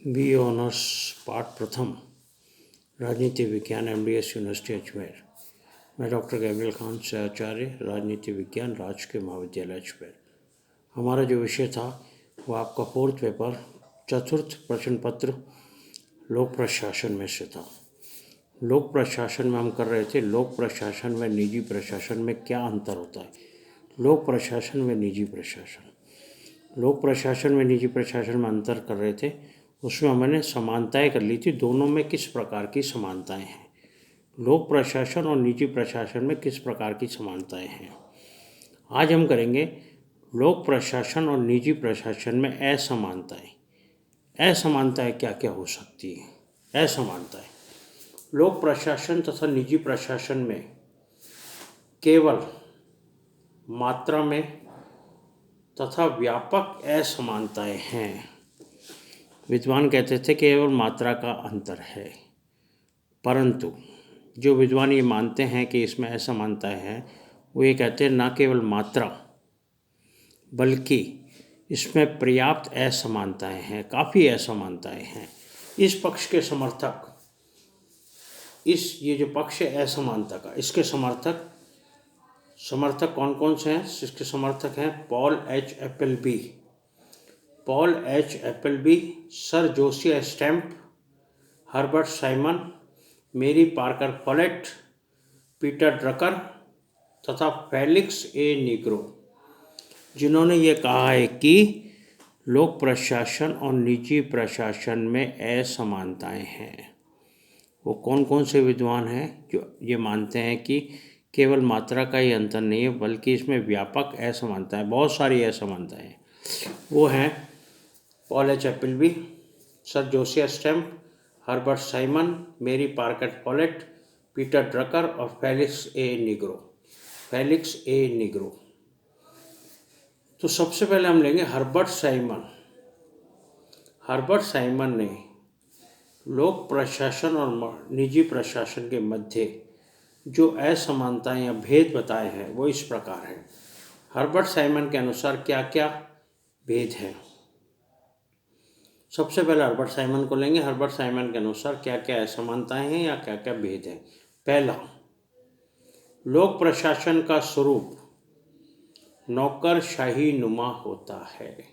B honours पाठ प्रथम राजनीति विज्ञान MDS यूनिवर्सिटी अजमेर। मैं डॉक्टर गैब्रियल खान सहआचार्य राजनीति विज्ञान राजकीय महाविद्यालय अजमेर। हमारा जो विषय था वो आपका फोर्थ पेपर चतुर्थ प्रश्न पत्र लोक प्रशासन में से था। लोक प्रशासन में हम कर रहे थे लोक प्रशासन व निजी प्रशासन में क्या अंतर होता है। लोक प्रशासन व निजी प्रशासन, लोक प्रशासन में निजी प्रशासन में अंतर कर रहे थे। उसमें हमने समानताएं कर ली थी, दोनों में किस प्रकार की समानताएं हैं। लोक प्रशासन और निजी प्रशासन में किस प्रकार की समानताएं हैं। आज हम करेंगे लोक प्रशासन और निजी प्रशासन में असमानताएं। असमानताएं क्या क्या हो सकती हैं। असमानताएं लोक प्रशासन तथा निजी प्रशासन में केवल मात्रा में तथा व्यापक असमानताएं हैं। विद्वान कहते थे केवल मात्रा का अंतर है, परंतु जो विद्वान ये मानते हैं कि इसमें असमानताएं हैं, वो ये कहते हैं न केवल मात्रा बल्कि इसमें पर्याप्त असमानताएं हैं, काफ़ी असमानताएं हैं। इस पक्ष के समर्थक, ये जो पक्ष है असमानता का, इसके समर्थक कौन कौन से हैं। इसके समर्थक हैं Paul H Appleby, sir Josiah Stamp, Herbert Simon, Mary Parker Follett, Peter Drucker तथा फेलिक्स ए निग्रो, जिन्होंने ये कहा है कि लोक प्रशासन और निजी प्रशासन में असमानताएं हैं। वो कौन कौन से विद्वान हैं जो ये मानते हैं कि केवल मात्रा का ही अंतर नहीं है बल्कि इसमें व्यापक असमानताएं, बहुत सारी असमानताएं हैं। वो हैं Paul H Appleby, sir Josiah Stamp, Herbert Simon, Mary Parker Follett, Peter Drucker और फेलिक्स ए निग्रो। तो सबसे पहले हम लेंगे हर्बर्ट साइमन ने लोक प्रशासन और निजी प्रशासन के मध्य जो असमानताएं या भेद बताए हैं वो इस प्रकार है। हर्बर्ट साइमन के अनुसार क्या क्या भेद हैं। सबसे पहले हर्बर्ट साइमन को लेंगे। हर्बर्ट साइमन के अनुसार क्या क्या असमानताएं हैं या क्या क्या भेद हैं। पहला, लोक प्रशासन का स्वरूप नौकरशाही नुमा होता है।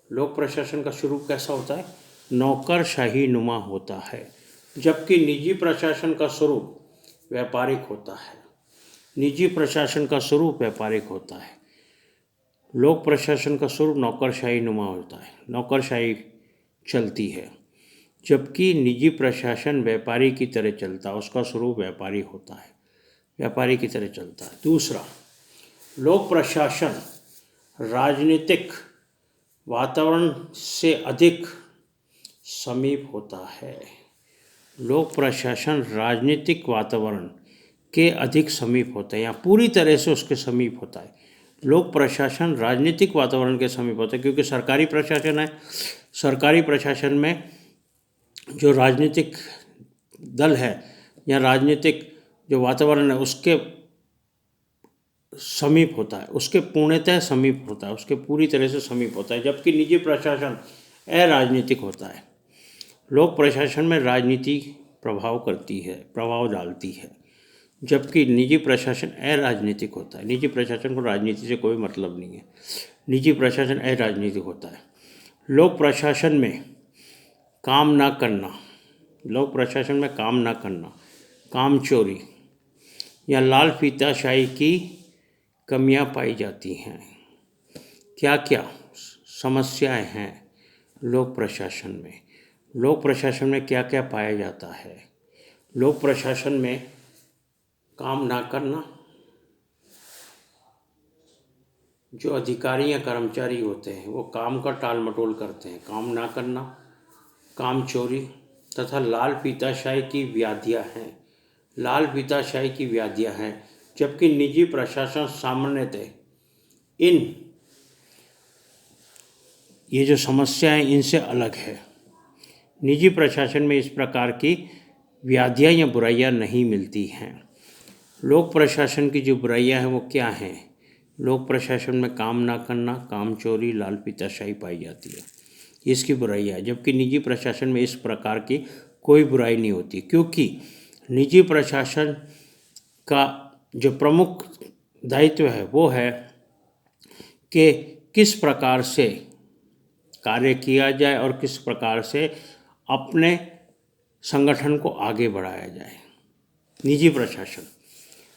लोक प्रशासन का स्वरूप कैसा होता है? नौकरशाही नुमा होता है, जबकि निजी प्रशासन का स्वरूप व्यापारिक होता है। लोक प्रशासन का स्वरूप नौकरशाही नुमा होता है, नौकरशाही चलती है, जबकि निजी प्रशासन व्यापारी की तरह चलता है, उसका स्वरूप व्यापारी होता है, व्यापारी की तरह चलता है। दूसरा, लोक प्रशासन राजनीतिक वातावरण से अधिक समीप होता है। लोक प्रशासन राजनीतिक वातावरण के अधिक समीप होता है या पूरी तरह से उसके समीप होता है। लोक प्रशासन राजनीतिक वातावरण के समीप होता है क्योंकि सरकारी प्रशासन है। सरकारी प्रशासन में जो राजनीतिक दल है या राजनीतिक जो वातावरण है उसके समीप होता है, उसके पूर्णतः समीप होता है, उसके पूरी तरह से समीप होता है, जबकि निजी प्रशासन अराजनीतिक होता है। लोक प्रशासन में राजनीति प्रभाव डालती है, जबकि निजी प्रशासन अराजनीतिक होता है। निजी प्रशासन को राजनीति से कोई मतलब नहीं है, निजी प्रशासन अराजनीतिक होता है। लोक प्रशासन में काम ना करना, काम चोरी या लाल फीताशाही की कमियां पाई जाती हैं। क्या क्या समस्याएं हैं लोक प्रशासन में? लोक प्रशासन में क्या क्या पाया जाता है? लोक प्रशासन में काम ना करना, जो अधिकारी या कर्मचारी होते हैं वो काम का टाल मटोल करते हैं। काम ना करना, काम चोरी तथा लाल फीताशाही की व्याधियां हैं, जबकि निजी प्रशासन सामान्यतः ये जो समस्याएं इनसे अलग है। निजी प्रशासन में इस प्रकार की व्याधियां या बुराइयां नहीं मिलती हैं। लोक प्रशासन की जो बुराइयां हैं वो क्या हैं? लोक प्रशासन में काम ना करना, काम चोरी, लाल फीताशाही पाई जाती है। ये इसकी बुराई है। जबकि निजी प्रशासन में इस प्रकार की कोई बुराई नहीं होती, क्योंकि निजी प्रशासन का जो प्रमुख दायित्व है वो है कि किस प्रकार से कार्य किया जाए और किस प्रकार से अपने संगठन को आगे बढ़ाया जाए।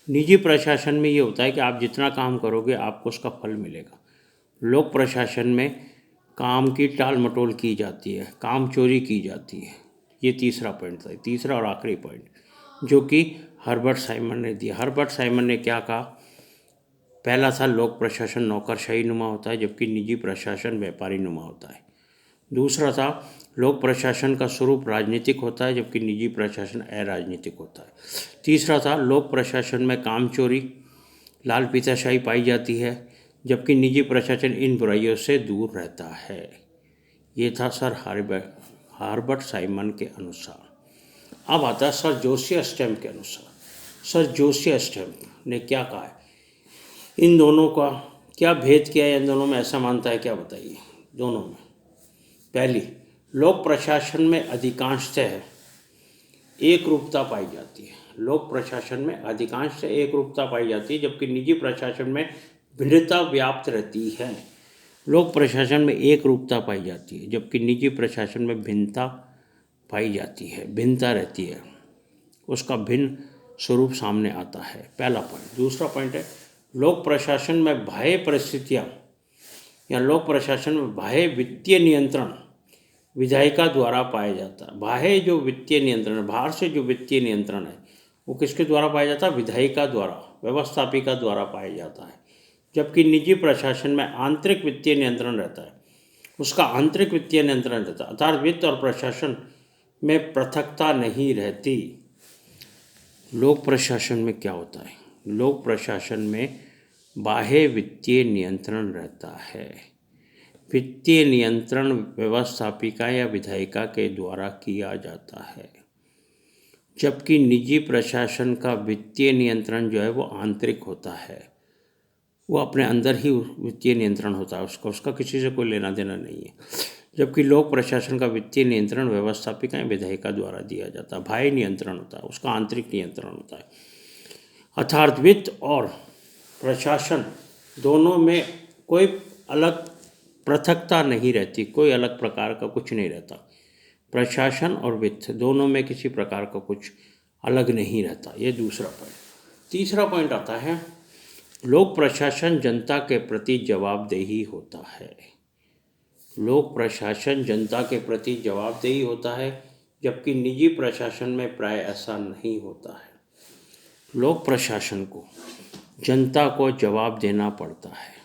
निजी प्रशासन में ये होता है कि आप जितना काम करोगे आपको उसका फल मिलेगा। लोक प्रशासन में काम की टाल मटोल की जाती है, काम चोरी की जाती है। ये तीसरा पॉइंट था, तीसरा और आखिरी पॉइंट जो कि हर्बर्ट साइमन ने दिया। हर्बर्ट साइमन ने क्या कहा? पहला था लोक प्रशासन नौकरशाही नुमा होता है, जबकि निजी प्रशासन व्यापारी नुमा होता है। दूसरा था लोक प्रशासन का स्वरूप राजनीतिक होता है, जबकि निजी प्रशासन अराजनीतिक होता है। तीसरा था लोक प्रशासन में काम चोरी, लाल फीताशाही पाई जाती है, जबकि निजी प्रशासन इन बुराइयों से दूर रहता है। ये था सर हर्बर्ट साइमन के अनुसार। अब आता है सर जोसिया स्टैम्प के अनुसार। सर जोसिया स्टैम्प ने क्या कहा है? इन दोनों का क्या भेद किया है? इन दोनों में ऐसा मानता है क्या, बताइए? दोनों में पहली, लोक प्रशासन में अधिकांशतः एक रूपता पाई जाती है। लोक प्रशासन में अधिकांशतः एक रूपता पाई जाती है, जबकि निजी प्रशासन में भिन्नता व्याप्त रहती है। लोक प्रशासन में एक रूपता पाई जाती है, जबकि निजी प्रशासन में भिन्नता पाई जाती है, भिन्नता रहती है, उसका भिन्न स्वरूप सामने आता है। पहला पॉइंट। दूसरा पॉइंट है लोक प्रशासन में बाह्य परिस्थितियाँ या लोक प्रशासन में बाह्य वित्तीय नियंत्रण विधायिका द्वारा पाया जाता है। बाह्य जो वित्तीय नियंत्रण है, बाहर से जो वित्तीय नियंत्रण है वो किसके द्वारा पाया जाता है? विधायिका द्वारा, व्यवस्थापिका द्वारा पाया जाता है। जबकि निजी प्रशासन में आंतरिक वित्तीय नियंत्रण रहता है, उसका आंतरिक वित्तीय नियंत्रण रहता है, अर्थात वित्त और प्रशासन में पृथकता नहीं रहती। लोक प्रशासन में क्या होता है? लोक प्रशासन में बाह्य वित्तीय नियंत्रण रहता है। वित्तीय नियंत्रण व्यवस्थापिका या विधायिका के द्वारा किया जाता है, जबकि निजी प्रशासन का वित्तीय नियंत्रण जो है वो आंतरिक होता है, वो अपने अंदर ही वित्तीय नियंत्रण होता है, उसका किसी से कोई लेना देना नहीं है। जबकि लोक प्रशासन का वित्तीय नियंत्रण व्यवस्थापिका या विधायिका द्वारा दिया जाता है, बाह्य नियंत्रण होता है, उसका आंतरिक नियंत्रण होता है। अर्थात वित्त और प्रशासन दोनों में कोई अलग पृथकता नहीं रहती, कोई अलग प्रकार का कुछ नहीं रहता। प्रशासन और वित्त दोनों में किसी प्रकार का कुछ अलग नहीं रहता। ये दूसरा पॉइंट। तीसरा पॉइंट आता है लोक प्रशासन जनता के प्रति जवाबदेही होता है। लोक प्रशासन जनता के प्रति जवाबदेही होता है, जबकि निजी प्रशासन में प्राय ऐसा नहीं होता है। लोक प्रशासन को जनता को जवाब देना पड़ता है।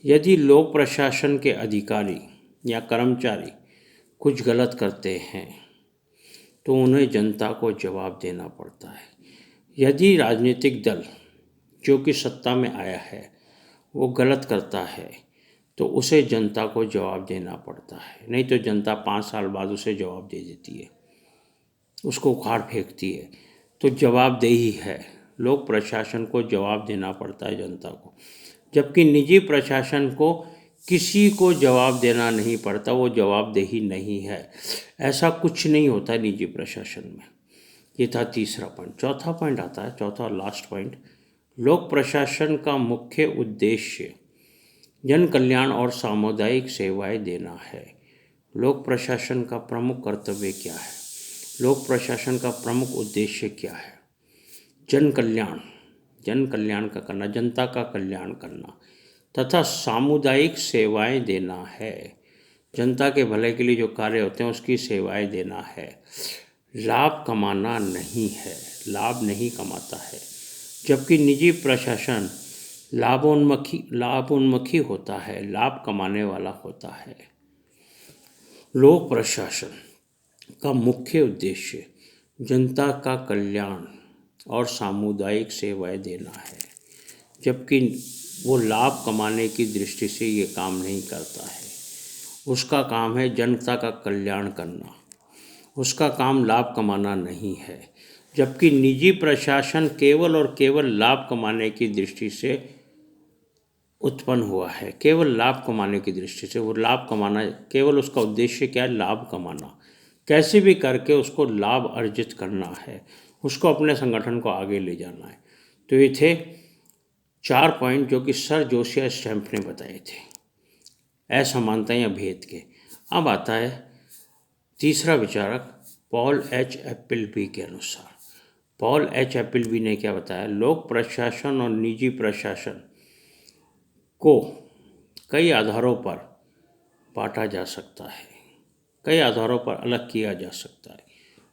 यदि लोक प्रशासन के अधिकारी या कर्मचारी कुछ गलत करते हैं तो उन्हें जनता को जवाब देना पड़ता है। यदि राजनीतिक दल जो कि सत्ता में आया है वो गलत करता है तो उसे जनता को जवाब देना पड़ता है, नहीं तो जनता 5 साल बाद उसे जवाब दे देती है, उसको उखाड़ फेंकती है। तो जवाबदेही है, लोक प्रशासन को जवाब देना पड़ता है जनता को, जबकि निजी प्रशासन को किसी को जवाब देना नहीं पड़ता, वो जवाबदेही नहीं है। ऐसा कुछ नहीं होता निजी प्रशासन में। ये था तीसरा पॉइंट। चौथा पॉइंट आता है, चौथा और लास्ट पॉइंट, लोक प्रशासन का मुख्य उद्देश्य जन कल्याण और सामुदायिक सेवाएं देना है। लोक प्रशासन का प्रमुख कर्तव्य क्या है? लोक प्रशासन का प्रमुख उद्देश्य क्या है? जन कल्याण का करना, जनता का कल्याण करना तथा सामुदायिक सेवाएं देना है। जनता के भले के लिए जो कार्य होते हैं उसकी सेवाएं देना है। लाभ कमाना नहीं है, लाभ नहीं कमाता है। जबकि निजी प्रशासन लाभोन्मुखी होता है, लाभ कमाने वाला होता है। लोक प्रशासन का मुख्य उद्देश्य जनता का कल्याण और सामुदायिक सेवाएं देना है, जबकि वो लाभ कमाने की दृष्टि से ये काम नहीं करता है। उसका काम है जनता का कल्याण करना, उसका काम लाभ कमाना नहीं है। जबकि निजी प्रशासन केवल और केवल लाभ कमाने की दृष्टि से उत्पन्न हुआ है केवल लाभ कमाने की दृष्टि से। वो लाभ कमाना, केवल उसका उद्देश्य क्या है? लाभ कमाना, कैसे भी करके उसको लाभ अर्जित करना है, उसको अपने संगठन को आगे ले जाना है। तो ये थे 4 पॉइंट जो कि सर जोसिया स्टैम्प ने बताए थे असमानता या भेद के। अब आता है तीसरा विचारक पॉल एच एप्पलबी के अनुसार। पॉल एच एप्पलबी ने क्या बताया? लोक प्रशासन और निजी प्रशासन को कई आधारों पर बांटा जा सकता है, कई आधारों पर अलग किया जा सकता है।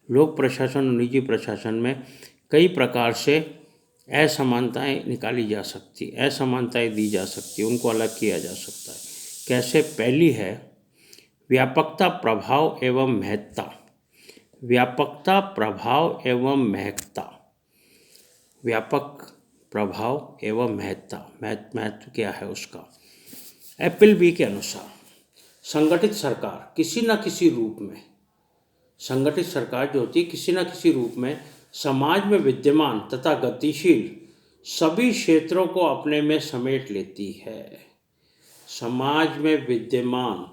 लोक प्रशासन और निजी प्रशासन में कई प्रकार से असमानताएं निकाली जा सकती, असमानताएं दी जा सकती, उनको अलग किया जा सकता है। कैसे? पहली है व्यापकता, प्रभाव एवं महत्ता। व्यापकता, प्रभाव एवं महत्ता। व्यापक, प्रभाव एवं महत्ता। महत्व क्या है उसका? एप्पलबी के अनुसार संगठित सरकार किसी न किसी रूप में, संगठित सरकार जो होती है किसी न किसी रूप में समाज में विद्यमान तथा गतिशील सभी क्षेत्रों को अपने में समेट लेती है। समाज में विद्यमान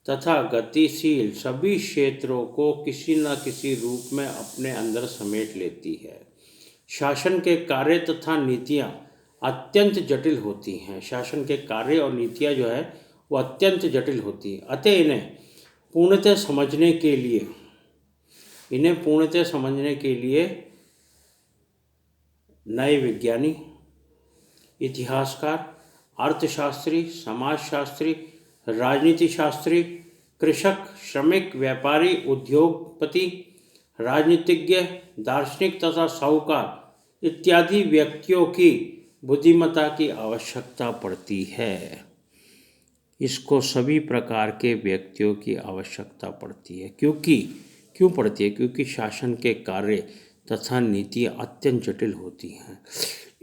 तथा गतिशील सभी क्षेत्रों को किसी न किसी रूप में अपने अंदर समेट लेती है। शासन के कार्य तथा नीतियाँ अत्यंत जटिल होती हैं। शासन के कार्य और नीतियाँ जो है वो अत्यंत जटिल होती है। अतः पूर्णतः समझने के लिए इन्हें पूर्णतः समझने के लिए नए विज्ञानी, इतिहासकार, अर्थशास्त्री, समाजशास्त्री, राजनीति शास्त्री, कृषक, श्रमिक, व्यापारी, उद्योगपति, राजनीतिज्ञ, दार्शनिक तथा साहूकार इत्यादि व्यक्तियों की बुद्धिमत्ता की आवश्यकता पड़ती है। इसको सभी प्रकार के व्यक्तियों की आवश्यकता पड़ती है। क्यों पड़ती है? क्योंकि शासन के कार्य तथा नीतियाँ अत्यंत जटिल होती हैं।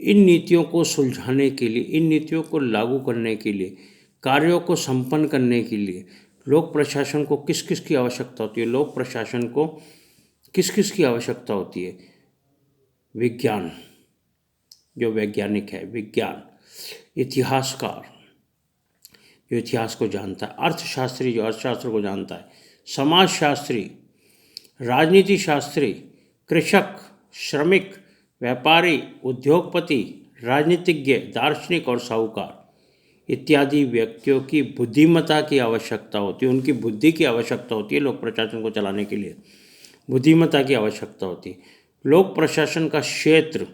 इन नीतियों को सुलझाने के लिए, इन नीतियों को लागू करने के लिए, कार्यों को संपन्न करने के लिए लोक प्रशासन को किस किस की आवश्यकता होती है? लोक प्रशासन को किस किस की आवश्यकता होती है? विज्ञान, जो वैज्ञानिक है, विज्ञान, इतिहासकार जो इतिहास को जानता है, अर्थशास्त्री जो अर्थशास्त्र को जानता है, समाजशास्त्री, राजनीति शास्त्री, कृषक, श्रमिक, व्यापारी, उद्योगपति, राजनीतिज्ञ, दार्शनिक और साहूकार इत्यादि व्यक्तियों की बुद्धिमत्ता की आवश्यकता होती है। उनकी बुद्धि की आवश्यकता होती है। लोक प्रशासन को चलाने के लिए बुद्धिमत्ता की आवश्यकता होती है। लोक प्रशासन का क्षेत्र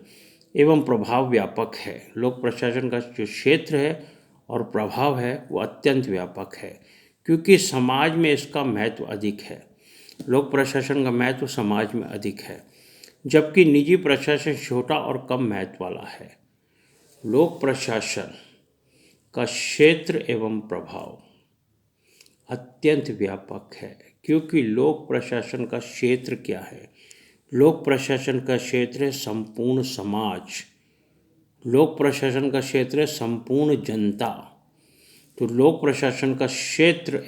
एवं प्रभाव व्यापक है। लोक प्रशासन का जो क्षेत्र है और प्रभाव है वो अत्यंत व्यापक है, क्योंकि समाज में इसका महत्व अधिक है। लोक प्रशासन का महत्व समाज में अधिक है, जबकि निजी प्रशासन छोटा और कम महत्व वाला है। लोक प्रशासन का क्षेत्र एवं प्रभाव अत्यंत व्यापक है, क्योंकि लोक प्रशासन का क्षेत्र क्या है? लोक प्रशासन का क्षेत्र है संपूर्ण समाज। लोक प्रशासन का क्षेत्र है संपूर्ण जनता। तो लोक प्रशासन का क्षेत्र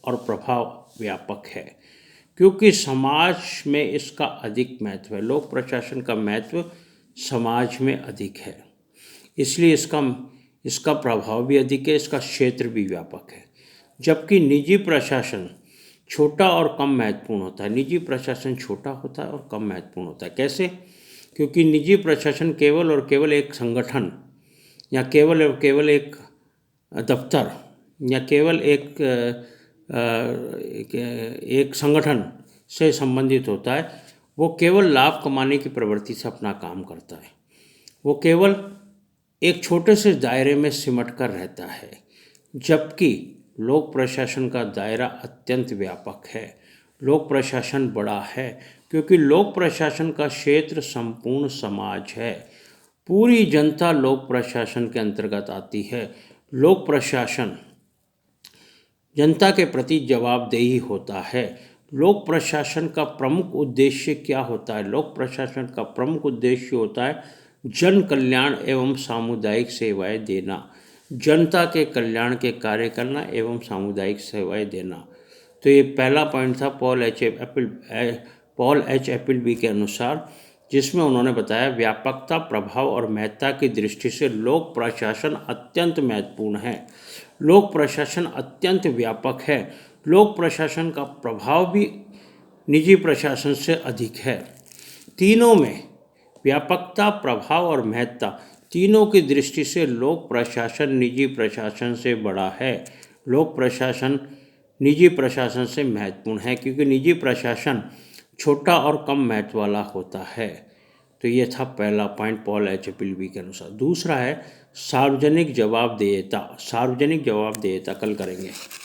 और प्रभाव व्यापक है, क्योंकि समाज में इसका अधिक महत्व है। लोक प्रशासन का महत्व समाज में अधिक है, इसलिए इसका प्रभाव भी अधिक है, इसका क्षेत्र भी व्यापक है। जबकि निजी प्रशासन छोटा और कम महत्वपूर्ण होता है। निजी प्रशासन छोटा होता है और कम महत्वपूर्ण होता है। कैसे? क्योंकि निजी प्रशासन केवल और केवल एक संगठन या केवल और केवल एक दफ्तर या केवल एक संगठन से संबंधित होता है। वो केवल लाभ कमाने की प्रवृत्ति से अपना काम करता है। वो केवल एक छोटे से दायरे में सिमट कर रहता है, जबकि लोक प्रशासन का दायरा अत्यंत व्यापक है। लोक प्रशासन बड़ा है, क्योंकि लोक प्रशासन का क्षेत्र संपूर्ण समाज है। पूरी जनता लोक प्रशासन के अंतर्गत आती है। लोक प्रशासन जनता के प्रति जवाबदेही होता है। लोक प्रशासन का प्रमुख उद्देश्य क्या होता है? लोक प्रशासन का प्रमुख उद्देश्य होता है जन कल्याण एवं सामुदायिक सेवाएं देना। जनता के कल्याण के कार्य करना एवं सामुदायिक सेवाएं देना। तो ये पहला पॉइंट था पॉल एच एप्पलबी के अनुसार, जिसमें उन्होंने बताया व्यापकता, प्रभाव और महत्ता की दृष्टि से लोक प्रशासन अत्यंत महत्वपूर्ण है। लोक प्रशासन अत्यंत व्यापक है। लोक प्रशासन का प्रभाव भी निजी प्रशासन से अधिक है। तीनों में व्यापकता, प्रभाव और महत्ता तीनों की दृष्टि से लोक प्रशासन निजी प्रशासन से बड़ा है। लोक प्रशासन निजी प्रशासन से महत्वपूर्ण है क्योंकि निजी प्रशासन छोटा और कम महत्व वाला होता है। तो ये था पहला पॉइंट पॉल एच पिल्बी के अनुसार। दूसरा है सार्वजनिक जवाबदेहिता। सार्वजनिक जवाबदेहिता कल करेंगे।